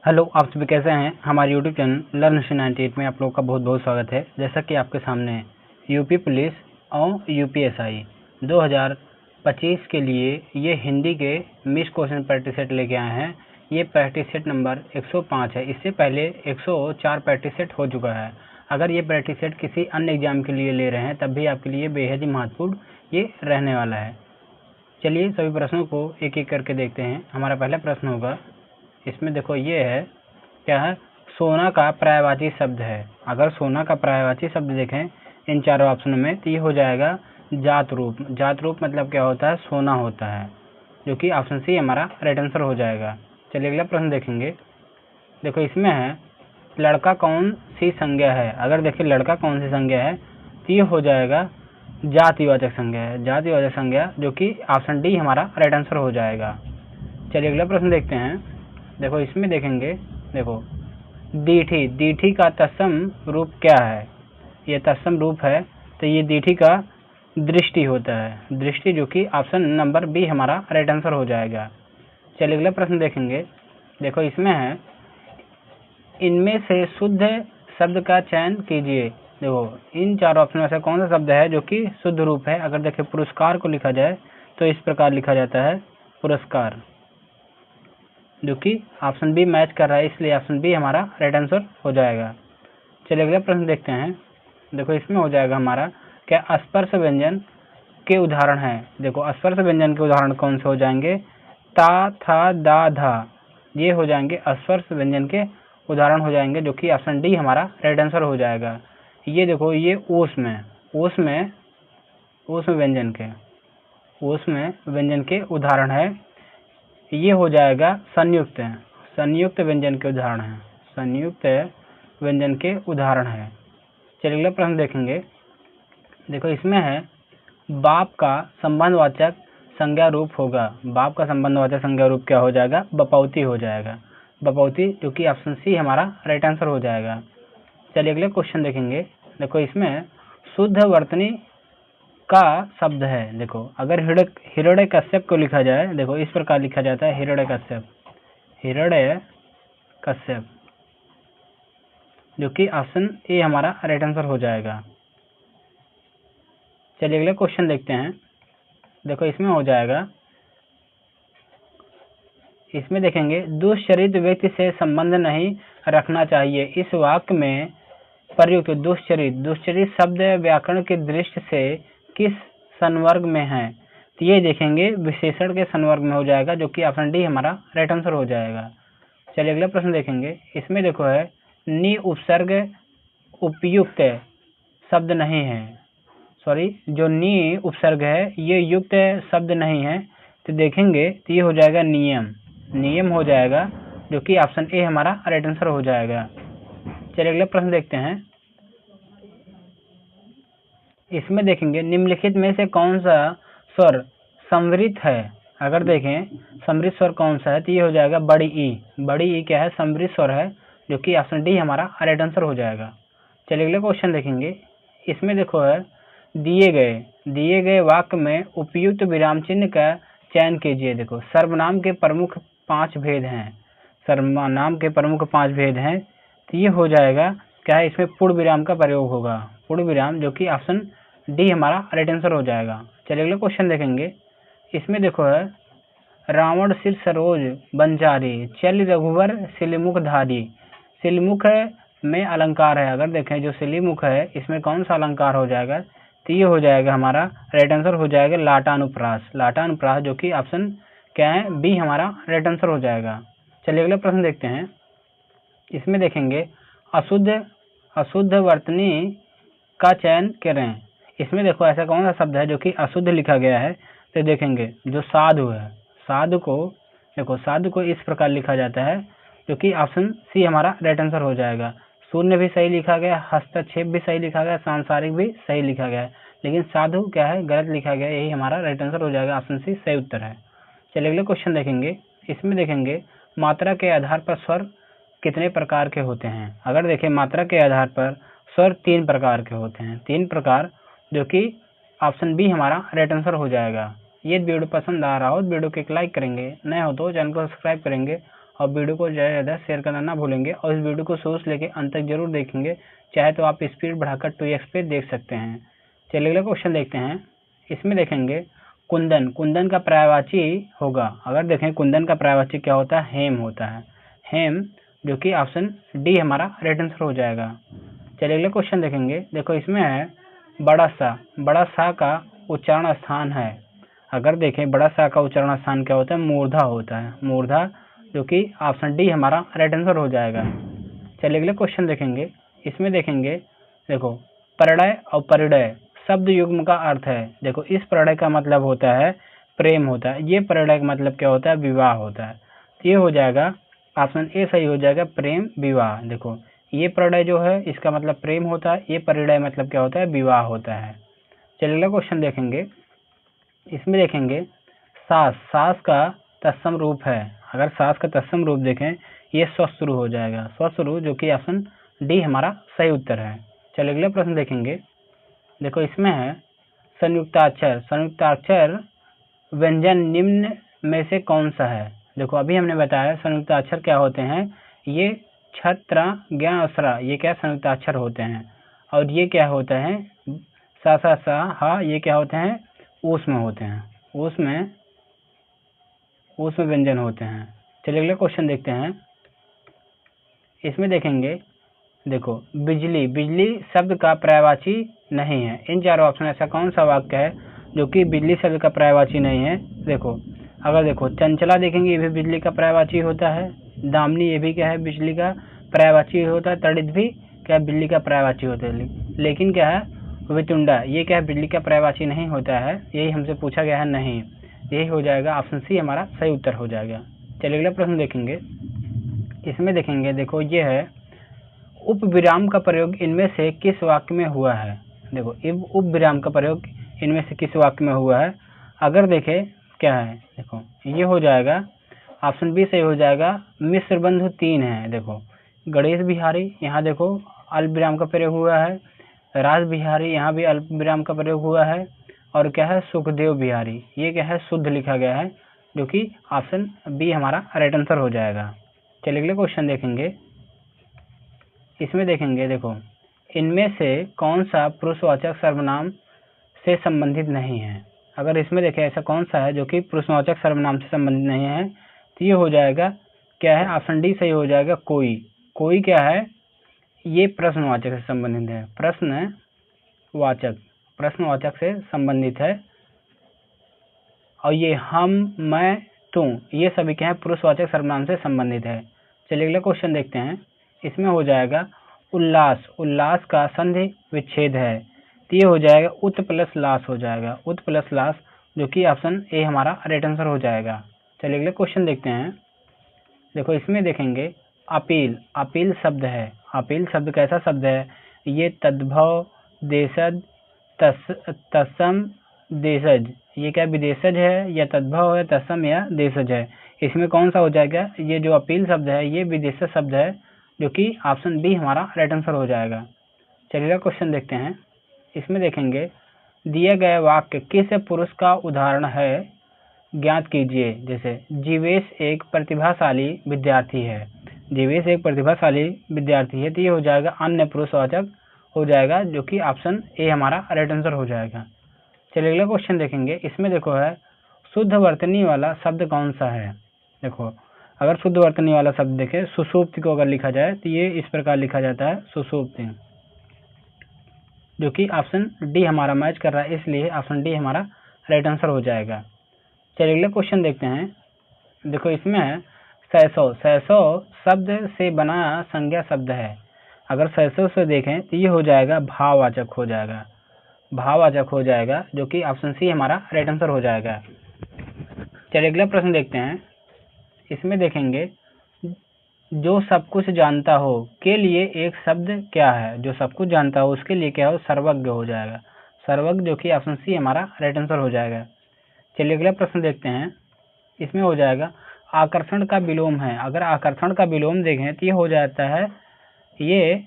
Hello, आप सभी कैसे हैं। हमारे यूट्यूब चैनल लर्न 98 में आप लोगों का बहुत बहुत स्वागत है। जैसा कि आपके सामने यूपी पुलिस और यूपीएसआई 2025 के लिए ये हिंदी के मिस क्वेश्चन प्रैक्टिस सेट लेके आए हैं। ये प्रैक्टिस सेट नंबर 105 है। इससे पहले 104 प्रैक्टिस सेट हो चुका है। अगर ये प्रैक्टिस सेट किसी अन्य एग्जाम के लिए ले रहे हैं तब भी आपके लिए बेहद ही महत्वपूर्ण ये रहने वाला है। चलिए सभी प्रश्नों को एक एक करके देखते हैं। हमारा पहला प्रश्न होगा, इसमें देखो ये है, क्या है, सोना का पर्यायवाची शब्द है। अगर सोना का पर्यायवाची शब्द देखें इन चारों ऑप्शनों में तो ये हो जाएगा जात रूप। जात रूप मतलब क्या होता है, सोना होता है, जो कि ऑप्शन सी हमारा राइट आंसर हो जाएगा। चलिए अगला प्रश्न देखेंगे। देखो इसमें है, लड़का कौन सी संज्ञा है। अगर देखिए लड़का कौन सी संज्ञा है तो ये हो जाएगा जातिवाचक संज्ञा है। जातिवाचक संज्ञा, जो कि ऑप्शन डी हमारा राइट आंसर हो जाएगा। चलिए अगला प्रश्न देखते हैं। देखो इसमें देखेंगे, देखो दीठी, दीठी का तत्सम रूप क्या है। ये तत्सम रूप है तो ये दीठी का दृष्टि होता है। दृष्टि, जो कि ऑप्शन नंबर बी हमारा राइट आंसर हो जाएगा। चलिए अगला प्रश्न देखेंगे। देखो इसमें है, इनमें से शुद्ध शब्द का चयन कीजिए। देखो इन चार ऑप्शन में से कौन सा शब्द है जो कि शुद्ध रूप है। अगर देखिए पुरस्कार को लिखा जाए तो इस प्रकार लिखा जाता है, पुरस्कार, जो कि ऑप्शन बी मैच कर रहा है, इसलिए ऑप्शन बी हमारा राइट आंसर हो जाएगा। चलिए अगला प्रश्न देखते हैं। देखो इसमें हो जाएगा हमारा, क्या स्पर्श व्यंजन के उदाहरण है। देखो स्पर्श व्यंजन के उदाहरण कौन से हो जाएंगे, ता, था, दा, धा, ये हो जाएंगे स्पर्श व्यंजन के उदाहरण हो जाएंगे, जो कि ऑप्शन डी हमारा राइट आंसर हो जाएगा। ये देखो ये ओस में व्यंजन के उदाहरण है। ये हो जाएगा संयुक्त व्यंजन के उदाहरण है। संयुक्त व्यंजन के उदाहरण है। चलिए अगला प्रश्न देखेंगे। देखो इसमें है, बाप का संबंधवाचक संज्ञा रूप होगा। बाप का संबंधवाचक संज्ञा रूप क्या हो जाएगा, बपौती हो जाएगा। बपौती, जो कि ऑप्शन सी हमारा राइट आंसर हो जाएगा। चलिए अगले क्वेश्चन देखेंगे। देखो इसमें शुद्ध वर्तनी का शब्द है। देखो अगर हिरण्य कश्यप को लिखा जाए, देखो इस प्रकार लिखा जाता है, हिरण्य कश्यप, जो कि ऑप्शन ए हमारा राइट आंसर हो जाएगा। चलिए अगले क्वेश्चन देखते हैं। देखो इसमें हो जाएगा, इसमें देखेंगे, दुष्चरित व्यक्ति से संबंध नहीं रखना चाहिए। इस वाक्य में प्रयुक्त दुष्चरित शब्द व्याकरण की दृष्टि से किस संवर्ग में है। तो ये देखेंगे विशेषण के संवर्ग में हो जाएगा, जो कि ऑप्शन डी हमारा राइट आंसर हो जाएगा। चलिए अगला प्रश्न देखेंगे। इसमें देखो है, नि उपसर्ग उपयुक्त शब्द नहीं है। सॉरी, जो नि उपसर्ग है ये युक्त शब्द नहीं है। तो देखेंगे तो ये हो जाएगा नियम हो जाएगा, जो कि ऑप्शन ए हमारा राइट आंसर हो जाएगा। चलिए अगला प्रश्न देखते हैं। इसमें देखेंगे, निम्नलिखित में से कौन सा स्वर समृद्ध है। अगर देखें समृद्ध स्वर कौन सा है तो ये हो जाएगा बड़ी ई क्या है, समृद्ध स्वर है, जो कि ऑप्शन डी हमारा राइट आंसर हो जाएगा। चलिए अगले क्वेश्चन देखेंगे। इसमें देखो है, दिए गए वाक्य में उपयुक्त विराम चिन्ह का चयन कीजिए। देखो सर्वनाम के प्रमुख 5 भेद हैं। तो ये हो जाएगा, क्या है, इसमें पूर्ण विराम का प्रयोग होगा, पूर्ण विराम, जो कि ऑप्शन डी हमारा राइट आंसर हो जाएगा। चलिए अगले क्वेश्चन देखेंगे। इसमें देखो है, रावण सिर सरोज बंजारी, चल रघुवर सिलमुख धारी। सिलमुख में अलंकार है। अगर देखें जो सिलीमुख है इसमें कौन सा अलंकार हो जाएगा, तो ये हो जाएगा हमारा राइट आंसर हो जाएगा लाटानुप्रास, जो कि ऑप्शन क्या है, बी हमारा राइट आंसर हो जाएगा। चलिए अगला प्रश्न देखते हैं। इसमें देखेंगे, अशुद्ध वर्तनी का चयन करें। इसमें देखो ऐसा कौन सा शब्द है जो कि अशुद्ध लिखा गया है। तो देखेंगे जो साधु है, साधु को इस प्रकार लिखा जाता है, जो कि ऑप्शन सी हमारा राइट आंसर हो जाएगा। शून्य भी सही लिखा गया, हस्तक्षेप भी सही लिखा गया, सांसारिक भी सही लिखा गया है, लेकिन साधु क्या है, गलत लिखा गया। यही हमारा राइट आंसर हो जाएगा, ऑप्शन सी सही उत्तर है। चलिए अगले क्वेश्चन देखेंगे। इसमें देखेंगे, मात्रा के आधार पर स्वर कितने प्रकार के होते हैं। अगर देखें मात्रा के आधार पर स्वर 3 प्रकार के होते हैं, 3 प्रकार, जो कि ऑप्शन बी हमारा राइट आंसर हो जाएगा। ये वीडियो पसंद आ रहा हो तो वीडियो को एक लाइक करेंगे, नए हो तो चैनल को सब्सक्राइब करेंगे और वीडियो को ज़्यादा से ज़्यादा शेयर करना ना भूलेंगे और इस वीडियो को सोच लेके अंत तक जरूर देखेंगे, चाहे तो आप स्पीड बढ़ाकर 2x पे देख सकते हैं। चलिए अगला क्वेश्चन देखते हैं। इसमें देखेंगे कुंदन, कुंदन का पर्यायवाची होगा। अगर देखें कुंदन का पर्यायवाची क्या होता है, हेम होता है, हेम, जो कि ऑप्शन डी हमारा राइट आंसर हो जाएगा। चलिए अगला क्वेश्चन देखेंगे। देखो इसमें है बड़ा सा, बड़ा सा का उच्चारण स्थान है। अगर देखें बड़ा सा का उच्चारण स्थान क्या होता है, मूर्धा होता है, मूर्धा, जो कि ऑप्शन डी हमारा राइट आंसर हो जाएगा। चलिए अगले क्वेश्चन देखेंगे। इसमें देखेंगे देखो परिणय और परिणय शब्द युग्म का अर्थ है। देखो इस परिणय का मतलब होता है प्रेम होता है, ये परिणय का मतलब क्या होता है, विवाह होता है। ये हो जाएगा ऑप्शन ए सही हो जाएगा, प्रेम विवाह। देखो ये परिणय जो है इसका मतलब प्रेम होता है, ये परिणय मतलब क्या होता है, विवाह होता है। चलिए अगला क्वेश्चन देखेंगे। इसमें देखेंगे सास, सास का तत्सम रूप है। अगर सास का तत्सम रूप देखें ये स्वस्वरू हो जाएगा, स्वस्वरू, जो कि ऑप्शन डी हमारा सही उत्तर है। चलिए अगला प्रश्न देखेंगे। देखो इसमें है संयुक्ताक्षर, संयुक्ताक्षर व्यंजन निम्न में से कौन सा है। देखो अभी हमने बताया संयुक्ताक्षर क्या होते हैं, ये छत्र ज्ञ असरा, ये क्या संयुक्ताक्षर होते हैं, और ये क्या होते हैं सा सा सा हा, ये क्या होते हैं, ऊष्म होते हैं, ऊष्म व्यंजन होते हैं। चलिए अगला क्वेश्चन देखते हैं। इसमें देखेंगे देखो बिजली, बिजली शब्द का पर्यायवाची नहीं है। इन चारों ऑप्शन ऐसा कौन सा वाक्य है जो कि बिजली शब्द का पर्यायवाची नहीं है। देखो अगर देखो चंचला देखेंगे, ये भी बिजली का पर्यायवाची होता है। दामिनी, ये भी क्या है, बिजली का पर्यायवाची होता है। तड़ित भी क्या बिजली का पर्यायवाची होता है। लेकिन क्या है वितुंडा, ये क्या है, बिजली का पर्यायवाची नहीं होता है। यही हमसे पूछा गया है, नहीं, यही हो जाएगा ऑप्शन सी हमारा सही उत्तर हो जाएगा। चलिए अगला प्रश्न देखेंगे। इसमें देखेंगे देखो ये है उप विराम का प्रयोग इनमें से किस वाक्य में हुआ है। देखो उप विराम का प्रयोग इनमें से किस वाक्य में हुआ है। अगर देखें क्या है, देखो ये हो जाएगा ऑप्शन बी सही हो जाएगा, मिश्र बंधु 3 है। देखो गणेश बिहारी, यहाँ देखो अल्प विराम का प्रयोग हुआ है। राज बिहारी, यहाँ भी अल्प विराम का प्रयोग हुआ है। और क्या है सुखदेव बिहारी, ये क्या है शुद्ध लिखा गया है, जो कि ऑप्शन बी हमारा राइट आंसर हो जाएगा। चलिए अगले क्वेश्चन देखेंगे। इसमें देखेंगे देखो इनमें से कौन सा पुरुषवाचक सर्वनाम से संबंधित नहीं है। अगर इसमें देखें ऐसा कौन सा है जो कि पुरुषवाचक सर्वनाम से संबंधित नहीं है, तो ये हो जाएगा क्या है, ऑप्शन डी सही हो जाएगा, कोई। कोई क्या है, ये प्रश्नवाचक से संबंधित है, प्रश्नवाचक, प्रश्नवाचक से संबंधित है। और ये हम, मैं, तुम, ये सभी क्या है पुरुषवाचक सर्वनाम से संबंधित है। चलिए अगला क्वेश्चन देखते हैं। इसमें हो जाएगा उल्लास, उल्लास का संधि विच्छेद है, तो ये हो जाएगा उत प्लस लास हो जाएगा, उत प्लस लास, जो कि ऑप्शन ए हमारा राइट आंसर हो जाएगा। चलिए अगले क्वेश्चन देखते हैं। देखो इसमें देखेंगे अपील, अपील शब्द है। अपील शब्द कैसा शब्द है, ये तद्भव, देशज, तत्सम, देशज, ये क्या विदेशज है या तद्भव है, तत्सम या देशज है। इसमें कौन सा हो जाएगा, ये जो अपील शब्द है ये विदेशज शब्द है, जो कि ऑप्शन बी हमारा राइट आंसर हो जाएगा। चलिए क्वेश्चन देखते हैं। इसमें देखेंगे दिए गए वाक्य किस पुरुष का उदाहरण है, ज्ञात कीजिए। जैसे जीवेश एक प्रतिभाशाली विद्यार्थी है, जीवेश एक प्रतिभाशाली विद्यार्थी है, तो ये हो जाएगा अन्य पुरुषवाचक हो जाएगा, जो कि ऑप्शन ए हमारा राइट आंसर हो जाएगा। चलिए अगला क्वेश्चन देखेंगे। इसमें देखो है शुद्ध वर्तनी वाला शब्द कौन सा है। देखो अगर शुद्ध वर्तनी वाला शब्द देखें, सुषुप्ति को अगर लिखा जाए तो ये इस प्रकार लिखा जाता है, सुषुप्ति, जो कि ऑप्शन डी हमारा मैच कर रहा है, इसलिए ऑप्शन डी हमारा राइट आंसर हो जाएगा। चलिए अगला क्वेश्चन देखते हैं। देखो इसमें है सैसव, सैसव शब्द से बना संज्ञा शब्द है। अगर सैसव से देखें तो ये हो जाएगा भाववाचक हो जाएगा, भाववाचक हो जाएगा, जो कि ऑप्शन सी हमारा राइट आंसर हो जाएगा। चलिए अगला प्रश्न देखते हैं। इसमें देखेंगे जो सब कुछ जानता हो के लिए एक शब्द क्या है, जो सब कुछ जानता हो उसके लिए क्या हो, सर्वज्ञ हो जाएगा, सर्वज्ञ, जो कि ऑप्शन सी हमारा राइट आंसर हो जाएगा। चलिए अगला प्रश्न देखते हैं। इसमें हो जाएगा आकर्षण का विलोम है। अगर आकर्षण का विलोम देखें तो ये हो जाता है, ये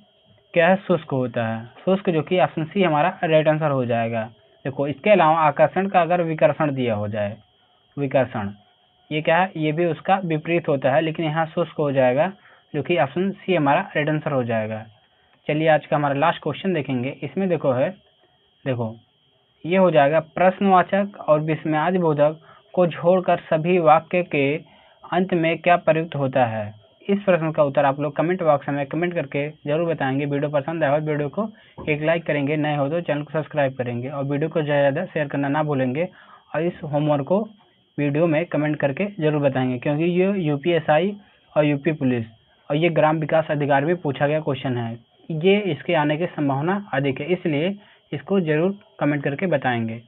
क्या है, शुष्क होता है, शुष्क, जो कि ऑप्शन सी हमारा राइट आंसर हो जाएगा। देखो इसके अलावा आकर्षण का अगर विकर्षण दिया हो जाए, विकर्षण, ये क्या है, ये भी उसका विपरीत होता है, लेकिन यहाँ शुष्क हो जाएगा, जो कि ऑप्शन सी हमारा राइट आंसर हो जाएगा। चलिए आज का हमारा लास्ट क्वेश्चन देखेंगे। इसमें देखो ये हो जाएगा, प्रश्नवाचक और विस्मयादिबोधक को छोड़कर सभी वाक्य के अंत में क्या प्रयुक्त होता है। इस प्रश्न का उत्तर आप लोग कमेंट बॉक्स में कमेंट करके जरूर बताएंगे। वीडियो पसंद आया हो वीडियो को एक लाइक करेंगे, नए हो तो चैनल को सब्सक्राइब करेंगे और वीडियो को ज़्यादा शेयर करना ना भूलेंगे। और इस होमवर्क को वीडियो में कमेंट करके जरूर बताएंगे, क्योंकि ये यूपीएसआई और यूपी पुलिस और ये ग्राम विकास अधिकारी में पूछा गया क्वेश्चन है। ये इसके आने की संभावना अधिक है, इसलिए इसको जरूर कमेंट करके बताएंगे।